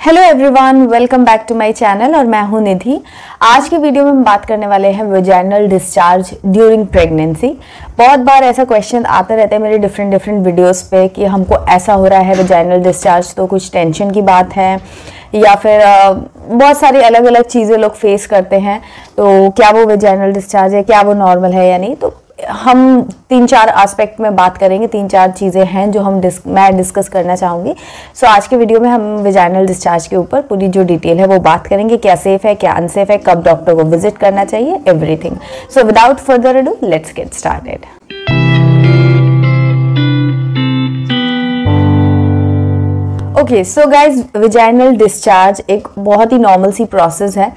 Hello everyone, welcome back to my channel और मैं हूं निधि। आज की वीडियो में हम बात करने वाले हैं वेजाइनल डिस्चार्ज ड्यूरिंग प्रेगनेंसी। बहुत बार ऐसा क्वेश्चन आता रहता है मेरे डिफरेंट वीडियोस पे कि हमको ऐसा हो रहा है वेजाइनल डिस्चार्ज, तो कुछ टेंशन की बात है या फिर बहुत सारी अलग अलग चीज़ें लोग फेस करते हैं। तो क्या वो वेजाइनल डिस्चार्ज है, क्या वो नॉर्मल है या नहीं। तो हम 3-4 एस्पेक्ट में बात करेंगे, 3-4 चीज़ें हैं जो मैं डिस्कस करना चाहूँगी। सो आज के वीडियो में हम वेजाइनल डिस्चार्ज के ऊपर पूरी जो डिटेल है वो बात करेंगे, क्या सेफ है, क्या अनसेफ है, कब डॉक्टर को विजिट करना चाहिए, everything. So without further ado let's get started. Okay, so guys, vaginal discharge एक बहुत ही नॉर्मल सी प्रोसेस है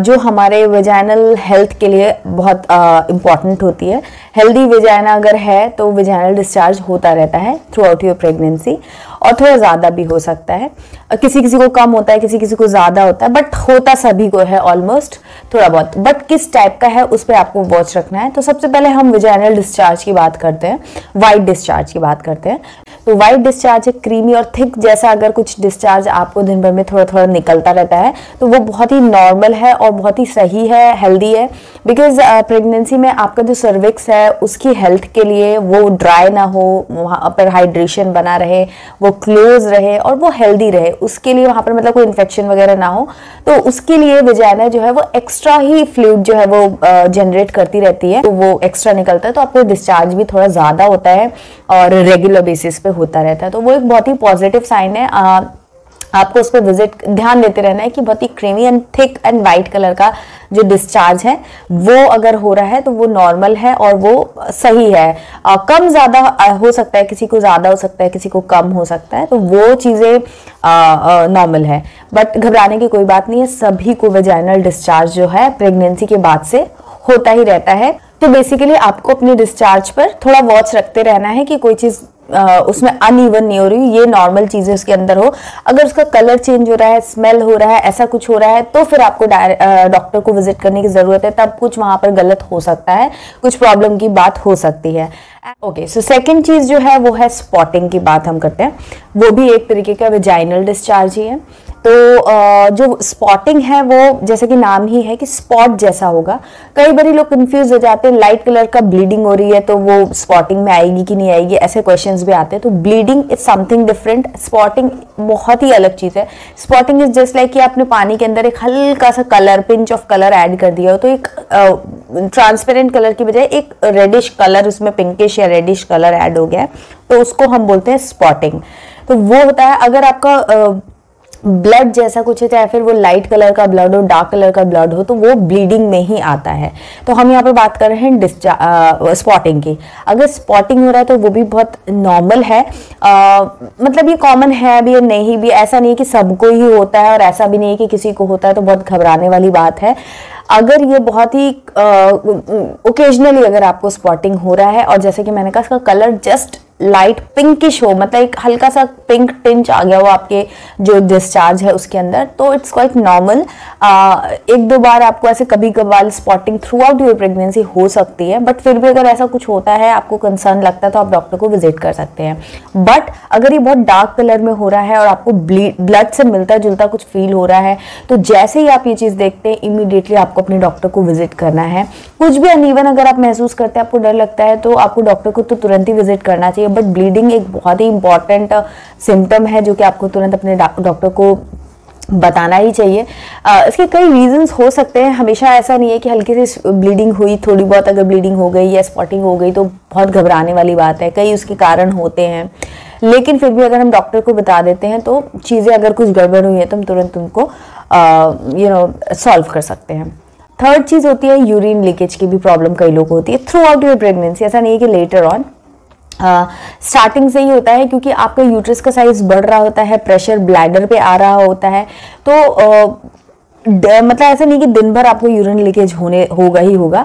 जो हमारे वेजाइनल हेल्थ के लिए बहुत इम्पॉर्टेंट होती है। हेल्दी वेजाइना अगर है तो वेजाइनल डिस्चार्ज होता रहता है थ्रू आउट योर प्रेगनेंसी, और थोड़ा ज़्यादा भी हो सकता है। किसी किसी को कम होता है, किसी किसी को ज़्यादा होता है, बट होता सभी को है ऑलमोस्ट थोड़ा बहुत। बट किस टाइप का है उस पर आपको वॉच रखना है। तो सबसे पहले हम वेजाइनल डिस्चार्ज की बात करते हैं, वाइट डिस्चार्ज की बात करते हैं। तो वाइट डिस्चार्ज है क्रीमी और थिक जैसा अगर कुछ डिस्चार्ज आपको दिन भर में थोड़ा थोड़ा निकलता रहता है तो वो बहुत ही नॉर्मल है और बहुत ही सही है, हेल्दी है। बिकॉज प्रेगनेंसी में आपका जो सर्विक्स है उसकी हेल्थ के लिए वो ड्राई ना हो, वहाँ पर हाइड्रेशन बना रहे, वो क्लोज रहे और वो हेल्दी रहे, उसके लिए वहाँ पर मतलब कोई इन्फेक्शन वगैरह ना हो। तो उसके लिए वेजाइना जो है वो एक्स्ट्रा ही फ्लूइड जो है वो जनरेट करती रहती है, तो वो एक्स्ट्रा निकलता है, तो आपको डिस्चार्ज भी थोड़ा ज़्यादा होता है और रेगुलर बेसिस पे होता रहता है। तो वो एक बहुत ही पॉजिटिव साइन है। आपको उस पर विजिट ध्यान देते रहना है कि बहुत ही creamy and thick and white colour का जो डिस्चार्ज है वो अगर हो रहा है तो वो नॉर्मल है और वो सही है। कम ज़्यादा हो सकता है, किसी को ज़्यादा हो सकता है, किसी को कम हो सकता है, तो वो चीज़ें नॉर्मल है। बट घबराने की कोई बात नहीं है, सभी को वेजाइनल डिस्चार्ज जो है प्रेगनेंसी के बाद से होता ही रहता है। तो बेसिकली आपको अपने डिस्चार्ज पर थोड़ा वॉच रखते रहना है कि कोई चीज़ उसमें अनइवन नहीं हो रही, ये नॉर्मल चीजें उसके अंदर हो। अगर उसका कलर चेंज हो रहा है, स्मेल हो रहा है, ऐसा कुछ हो रहा है, तो फिर आपको डॉक्टर को विजिट करने की जरूरत है। तब कुछ वहां पर गलत हो सकता है, कुछ प्रॉब्लम की बात हो सकती है। ओके, सो सेकंड चीज जो है वो है स्पॉटिंग की बात हम करते हैं। वो भी एक तरीके का वेजाइनल डिस्चार्ज ही है। तो जो स्पॉटिंग है वो जैसे कि नाम ही है कि स्पॉट जैसा होगा। कई बार लोग कंफ्यूज हो जाते हैं, लाइट कलर का ब्लीडिंग हो रही है तो वो स्पॉटिंग में आएगी कि नहीं आएगी, ऐसे क्वेश्चंस भी आते हैं। तो bleeding is something different, spotting बहुत ही अलग चीज है। स्पॉटिंग इज जस्ट लाइक कि आपने पानी के अंदर एक हल्का सा colour, pinch of colour add कर दिया हो, तो एक ट्रांसपेरेंट कलर की बजाय एक रेडिश कलर, उसमें पिंकिश या रेडिश कलर ऐड हो गया है, तो उसको हम बोलते हैं स्पॉटिंग। तो वो होता है अगर आपका ब्लड जैसा कुछ है, चाहे फिर वो लाइट कलर का ब्लड हो, डार्क कलर का ब्लड हो, तो वो ब्लीडिंग में ही आता है। तो हम यहाँ पर बात कर रहे हैं स्पॉटिंग की। अगर स्पॉटिंग हो रहा है तो वो भी बहुत नॉर्मल है। मतलब ये कॉमन है भी, नहीं भी, ऐसा नहीं है कि सबको ही होता है और ऐसा भी नहीं है कि किसी को होता है तो बहुत घबराने वाली बात है। अगर ये बहुत ही ओकेजनली अगर आपको स्पॉटिंग हो रहा है और जैसे कि मैंने कहा इसका कलर जस्ट लाइट पिंकिश हो, मतलब एक हल्का सा पिंक टिंच आ गया हो आपके जो डिस्चार्ज है उसके अंदर, तो इट्स क्वाइट नॉर्मल। 1-2 बार आपको ऐसे कभी कभार spotting through out your pregnancy हो सकती है, बट फिर भी अगर ऐसा कुछ होता है, आपको कंसर्न लगता है, तो आप डॉक्टर को विजिट कर सकते हैं। बट अगर ये बहुत डार्क कलर में हो रहा है और आपको ब्लड से मिलता जुलता कुछ फील हो रहा है, तो जैसे ही आप ये चीज़ देखते हैं इमीडिएटली आपको अपने डॉक्टर को विजिट करना है। कुछ भी अनइवन अगर आप महसूस करते हैं, आपको डर लगता है, तो आपको डॉक्टर को तो तुरंत ही विजिट करना चाहिए। बट ब्लीडिंग एक बहुत ही इंपॉर्टेंट सिम्टम है जो कि आपको तुरंत अपने डॉक्टर को बताना ही चाहिए। इसके कई रीजंस हो सकते हैं, हमेशा ऐसा नहीं है कि हल्की सी ब्लीडिंग हुई, थोड़ी बहुत अगर ब्लीडिंग हो गई या स्पॉटिंग हो गई तो बहुत घबराने वाली बात है। कई उसके कारण होते हैं, लेकिन फिर भी अगर हम डॉक्टर को बता देते हैं तो चीज़ें अगर कुछ गड़बड़ हुई है तो हम तुरंत उनको सॉल्व कर सकते हैं। थर्ड चीज़ होती है यूरिन लीकेज की भी प्रॉब्लम कई लोगों को होती है थ्रू आउट योर प्रेगनेंसी। ऐसा नहीं है कि लेटर ऑन, स्टार्टिंग से ही होता है, क्योंकि आपका यूट्रस का साइज बढ़ रहा होता है, प्रेशर ब्लैडर पे आ रहा होता है, तो मतलब ऐसा नहीं कि दिन भर आपको यूरिन लीकेज होगा ही होगा।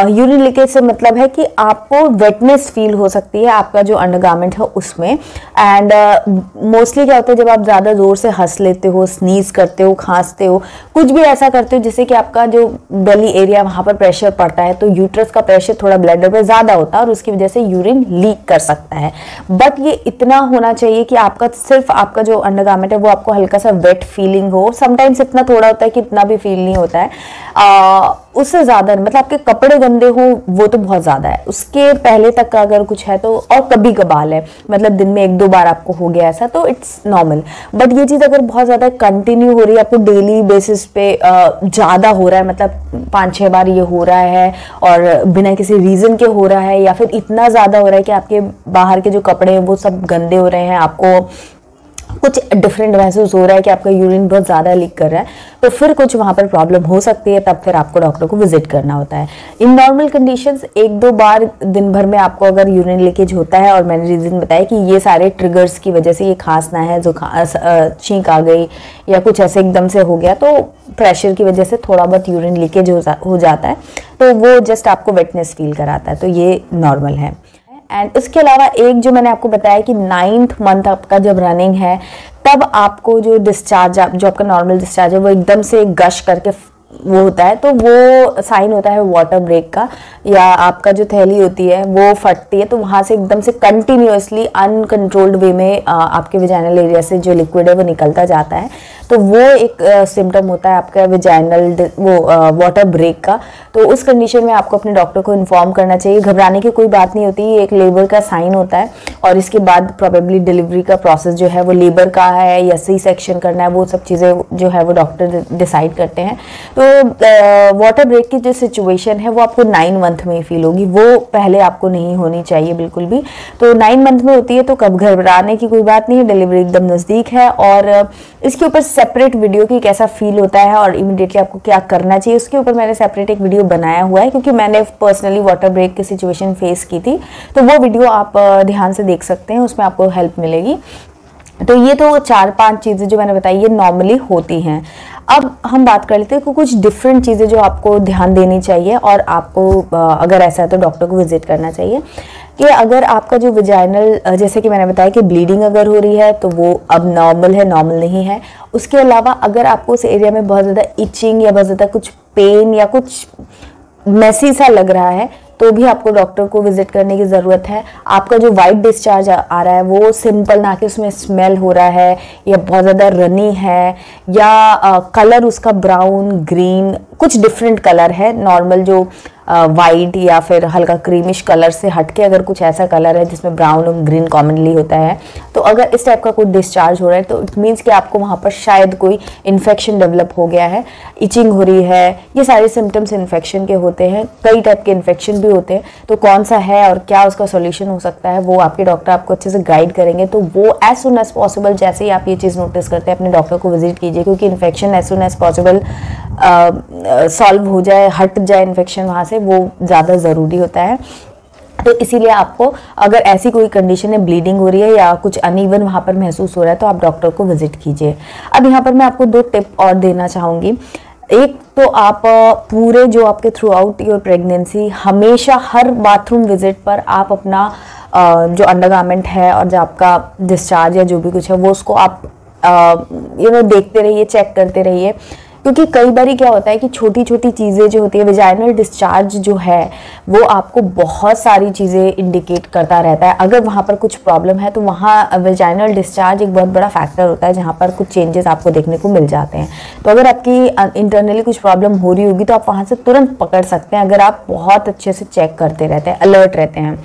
यूरिन लीकेज से मतलब है कि आपको वेटनेस फील हो सकती है आपका जो अंडरगारमेंट है उसमें। एंड मोस्टली क्या होता है, जब आप ज़्यादा ज़ोर से हंस लेते हो, स्नीज करते हो, खांसते हो, कुछ भी ऐसा करते हो जिससे कि आपका जो बेली एरिया वहाँ पर प्रेशर पड़ता है, तो यूट्रस का प्रेशर थोड़ा ब्लडर पे ज़्यादा होता है और उसकी वजह से यूरिन लीक कर सकता है। बट ये इतना होना चाहिए कि आपका सिर्फ आपका जो अंडरगारमेंट है वो आपको हल्का सा वेट फीलिंग हो। समटाइम्स इतना थोड़ा होता है कि इतना भी फील नहीं होता है, उससे ज़्यादा मतलब आपके कपड़े गंदे हो वो तो बहुत ज़्यादा है, उसके पहले तक का अगर कुछ है तो, और कभी कभार है, मतलब दिन में 1-2 बार आपको हो गया ऐसा तो इट्स नॉर्मल। बट ये चीज़ अगर बहुत ज़्यादा कंटिन्यू हो रही है, आपको डेली बेसिस पे ज़्यादा हो रहा है, मतलब 5-6 बार ये हो रहा है और बिना किसी रीज़न के हो रहा है, या फिर इतना ज़्यादा हो रहा है कि आपके बाहर के जो कपड़े हैं वो सब गंदे हो रहे हैं, आपको कुछ डिफरेंट महसूस हो रहा है कि आपका यूरिन बहुत ज़्यादा लीक कर रहा है, तो फिर कुछ वहाँ पर प्रॉब्लम हो सकती है, तब फिर आपको डॉक्टर को विजिट करना होता है। इन नॉर्मल कंडीशंस 1-2 बार दिन भर में आपको अगर यूरिन लीकेज होता है, और मैंने रीज़न बताया कि ये सारे ट्रिगर्स की वजह से, ये खांसना है, जो छींक आ गई या कुछ ऐसे एकदम से हो गया, तो प्रेशर की वजह से थोड़ा बहुत यूरिन लीकेज हो जाता है, तो वो जस्ट आपको वेटनेस फील कराता है, तो ये नॉर्मल है। एंड इसके अलावा एक जो मैंने आपको बताया कि 9th मंथ आपका जब रनिंग है, तब आपको जो डिस्चार्ज, जो आपका नॉर्मल डिस्चार्ज है वो एकदम से गश करके वो होता है, तो वो साइन होता है वाटर ब्रेक का, या आपका जो थैली होती है वो फटती है, तो वहाँ से एकदम से कंटिन्यूअसली अनकंट्रोल्ड वे में आपके विजाइनल एरिया से जो लिक्विड है वो निकलता जाता है, तो वो एक सिम्टम होता है आपका विजाइनल वाटर ब्रेक का। तो उस कंडीशन में आपको अपने डॉक्टर को इन्फॉर्म करना चाहिए। घबराने की कोई बात नहीं होती, ये एक लेबर का साइन होता है, और इसके बाद प्रोबेबली डिलीवरी का प्रोसेस जो है वो लेबर का है या सी सेक्शन करना है, वो सब चीज़ें जो है वो डॉक्टर डिसाइड करते हैं। तो वाटर ब्रेक की जो सिचुएशन है वो आपको 9 मंथ में ही फील होगी, वो पहले आपको नहीं होनी चाहिए बिल्कुल भी। तो 9 मंथ में होती है, तो कब घबराने की कोई बात नहीं है, डिलीवरी एकदम नज़दीक है। और इसके ऊपर सेपरेट वीडियो की कैसा फील होता है और इमीडिएटली आपको क्या करना चाहिए, उसके ऊपर मैंने सेपरेट एक वीडियो बनाया हुआ है, क्योंकि मैंने पर्सनली वाटर ब्रेक की सिचुएशन फेस की थी, तो वो वीडियो आप ध्यान से देख सकते हैं, उसमें आपको हेल्प मिलेगी। तो ये तो 4-5 चीज़ें जो मैंने बताई ये नॉर्मली होती हैं। अब हम बात कर लेते हैं कि कुछ डिफरेंट चीज़ें जो आपको ध्यान देनी चाहिए, और आपको अगर ऐसा है तो डॉक्टर को विजिट करना चाहिए। कि अगर आपका जो विजाइनल, जैसे कि मैंने बताया कि ब्लीडिंग अगर हो रही है तो वो अब नॉर्मल है, नॉर्मल नहीं है। उसके अलावा अगर आपको उस एरिया में बहुत ज़्यादा इचिंग या बहुत ज़्यादा कुछ पेन या कुछ मैसी सा लग रहा है, तो भी आपको डॉक्टर को विजिट करने की ज़रूरत है। आपका जो वाइट डिस्चार्ज आ रहा है वो सिंपल ना कि उसमें स्मेल हो रहा है या बहुत ज़्यादा रनी है, या कलर उसका ब्राउन, ग्रीन, कुछ डिफरेंट कलर है, नॉर्मल जो वाइट या फिर हल्का क्रीमिश कलर से हटके अगर कुछ ऐसा कलर है जिसमें ब्राउन और ग्रीन कॉमनली होता है, तो अगर इस टाइप का कोई डिस्चार्ज हो रहा है तो इट मीन्स कि आपको वहाँ पर शायद कोई इन्फेक्शन डेवलप हो गया है, इचिंग हो रही है। ये सारे सिम्टम्स इन्फेक्शन के होते हैं, कई टाइप के इन्फेक्शन भी होते हैं, तो कौन सा है और क्या उसका सोल्यूशन हो सकता है वो आपके डॉक्टर आपको अच्छे से गाइड करेंगे। तो वो एज सुन एज पॉसिबल, जैसे ही आप ये चीज़ नोटिस करते हैं, अपने डॉक्टर को विजिट कीजिए, क्योंकि infection as soon as possible solve हो जाए, हट जाए इन्फेक्शन वहाँ से, वो ज़्यादा ज़रूरी होता है। तो इसीलिए आपको अगर ऐसी कोई कंडीशन है, ब्लीडिंग हो रही है या कुछ अनइवन वहाँ पर महसूस हो रहा है, तो आप डॉक्टर को विजिट कीजिए। अब यहाँ पर मैं आपको 2 टिप और देना चाहूँगी। एक तो आप पूरे जो आपके थ्रू आउट योर प्रेगनेंसी हमेशा हर बाथरूम विजिट पर आप अपना जो अंडरगारमेंट है और जो आपका डिस्चार्ज या जो भी कुछ है वो उसको आप देखते रहिए, चेक करते रहिए। क्योंकि कई बार क्या होता है कि छोटी छोटी चीज़ें जो होती है, विजाइनल डिस्चार्ज जो है वो आपको बहुत सारी चीज़ें इंडिकेट करता रहता है। अगर वहाँ पर कुछ प्रॉब्लम है तो वहाँ विजाइनल डिस्चार्ज एक बहुत बड़ा फैक्टर होता है जहाँ पर कुछ चेंजेस आपको देखने को मिल जाते हैं। तो अगर आपकी इंटरनली कुछ प्रॉब्लम हो रही होगी तो आप वहाँ से तुरंत पकड़ सकते हैं, अगर आप बहुत अच्छे से चेक करते रहते हैं, अलर्ट रहते हैं।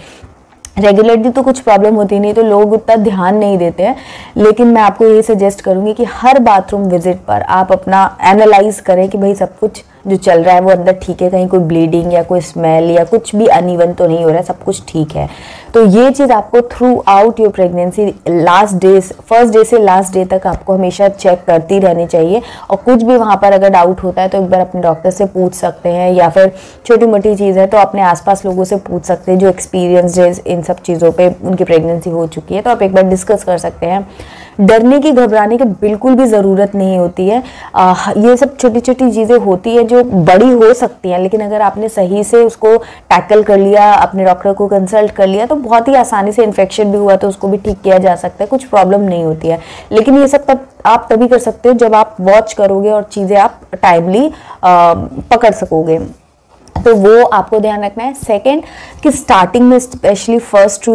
रेगुलरली तो कुछ प्रॉब्लम होती नहीं तो लोग उतना ध्यान नहीं देते हैं, लेकिन मैं आपको ये सजेस्ट करूँगी कि हर बाथरूम विजिट पर आप अपना एनालाइज करें कि भाई सब कुछ जो चल रहा है वो अंदर ठीक है, कहीं कोई ब्लीडिंग या कोई स्मेल या कुछ भी अनइवन तो नहीं हो रहा है, सब कुछ ठीक है। तो ये चीज़ आपको through out your pregnancy last days, first day से लास्ट डे तक आपको हमेशा चेक करती रहनी चाहिए। और कुछ भी वहाँ पर अगर डाउट होता है तो एक बार अपने डॉक्टर से पूछ सकते हैं, या फिर छोटी मोटी चीज़ है तो अपने आसपास लोगों से पूछ सकते हैं जो एक्सपीरियंस इन सब चीज़ों पे उनकी प्रेगनेंसी हो चुकी है, तो आप एक बार डिस्कस कर सकते हैं। डरने की, घबराने की बिल्कुल भी ज़रूरत नहीं होती है। ये सब छोटी छोटी चीज़ें होती है जो बड़ी हो सकती हैं, लेकिन अगर आपने सही से उसको टैकल कर लिया, अपने डॉक्टर को कंसल्ट कर लिया, तो बहुत ही आसानी से इन्फेक्शन भी हुआ तो उसको भी ठीक किया जा सकता है, कुछ प्रॉब्लम नहीं होती है। लेकिन ये सब आप तभी कर सकते हो जब आप वॉच करोगे और चीज़ें आप टाइमली पकड़ सकोगे, तो वो आपको ध्यान रखना है। सेकंड कि स्टार्टिंग में स्पेशली फर्स्ट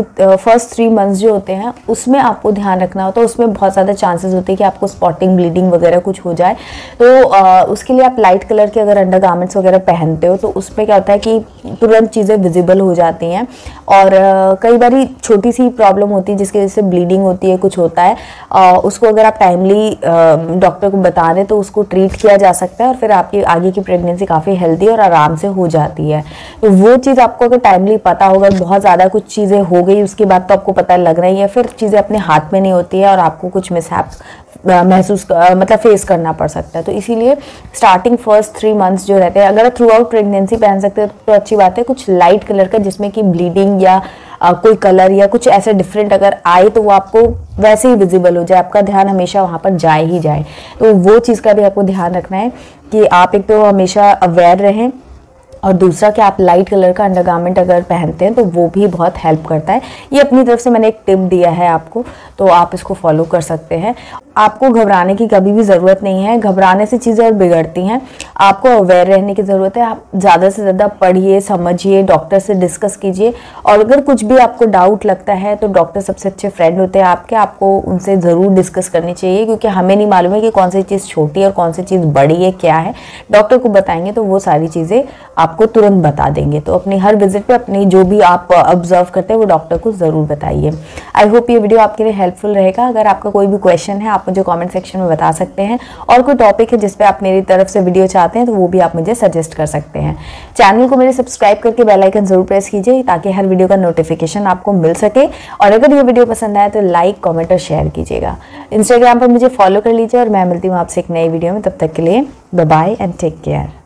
3 मंथ्स जो होते हैं उसमें आपको ध्यान रखना होता है। उसमें बहुत ज़्यादा चांसेस होते हैं कि आपको स्पॉटिंग, ब्लीडिंग वगैरह कुछ हो जाए, तो उसके लिए आप लाइट कलर के अगर अंडरगारमेंट्स वगैरह पहनते हो तो उसमें क्या होता है कि तुरंत चीज़ें विजिबल हो जाती हैं। और कई बार छोटी सी प्रॉब्लम होती है जिसकी वजह से ब्लीडिंग होती है, कुछ होता है, उसको अगर आप टाइमली डॉक्टर को बता दें तो उसको ट्रीट किया जा सकता है और फिर आपकी आगे की प्रेगनेंसी काफ़ी हेल्दी और आराम से हो जाती है। तो वो चीज़ आपको अगर टाइमली पता होगा, बहुत ज़्यादा कुछ चीज़ें हो गई उसके बाद तो आपको पता लग रही है, फिर चीज़ें अपने हाथ में नहीं होती है और आपको कुछ मिसहैप महसूस मतलब फेस करना पड़ सकता है। तो इसीलिए स्टार्टिंग फर्स्ट 3 मंथ्स जो रहते हैं, अगर थ्रू आउट प्रेगनेंसी पहन सकते हैं तो अच्छी बात है। कुछ लाइट कलर का जिसमें कि ब्लीडिंग या कोई कलर या कुछ ऐसे डिफरेंट अगर आए तो वो आपको वैसे ही विजिबल हो जाए, आपका ध्यान हमेशा वहाँ पर जाए ही जाए। तो वो चीज़ का भी आपको ध्यान रखना है कि आप एक तो हमेशा अवेयर रहें, और दूसरा कि आप लाइट कलर का अंडरगारमेंट अगर पहनते हैं तो वो भी बहुत हेल्प करता है। ये अपनी तरफ से मैंने एक टिप दिया है आपको, तो आप इसको फॉलो कर सकते हैं। आपको घबराने की कभी भी ज़रूरत नहीं है, घबराने से चीज़ें और बिगड़ती हैं। आपको अवेयर रहने की ज़रूरत है। आप ज़्यादा से ज़्यादा पढ़िए, समझिए, डॉक्टर से डिस्कस कीजिए, और अगर कुछ भी आपको डाउट लगता है तो डॉक्टर सबसे अच्छे फ्रेंड होते हैं आपके, आपको उनसे ज़रूर डिस्कस करनी चाहिए, क्योंकि हमें नहीं मालूम है कि कौन सी चीज़ छोटी है और कौन सी चीज़ बड़ी है, क्या है। डॉक्टर को बताएंगे तो वो सारी चीज़ें आपको तुरंत बता देंगे। तो अपनी हर विजिट पे अपनी जो भी आप ऑब्जर्व करते हैं वो डॉक्टर को ज़रूर बताइए। आई होप ये वीडियो आपके लिए हेल्पफुल रहेगा। अगर आपका कोई भी क्वेश्चन है आप मुझे कमेंट सेक्शन में बता सकते हैं, और कोई टॉपिक है जिस पे आप मेरी तरफ से वीडियो चाहते हैं तो वो भी आप मुझे सजेस्ट कर सकते हैं। चैनल को मेरे सब्सक्राइब करके बेल आइकन जरूर प्रेस कीजिए ताकि हर वीडियो का नोटिफिकेशन आपको मिल सके। और अगर ये वीडियो पसंद आए तो लाइक, कमेंट और शेयर कीजिएगा। इंस्टाग्राम पर मुझे फॉलो कर लीजिए, और मैं मिलती हूँ आपसे एक नई वीडियो में। तब तक के लिए bye bye and take care.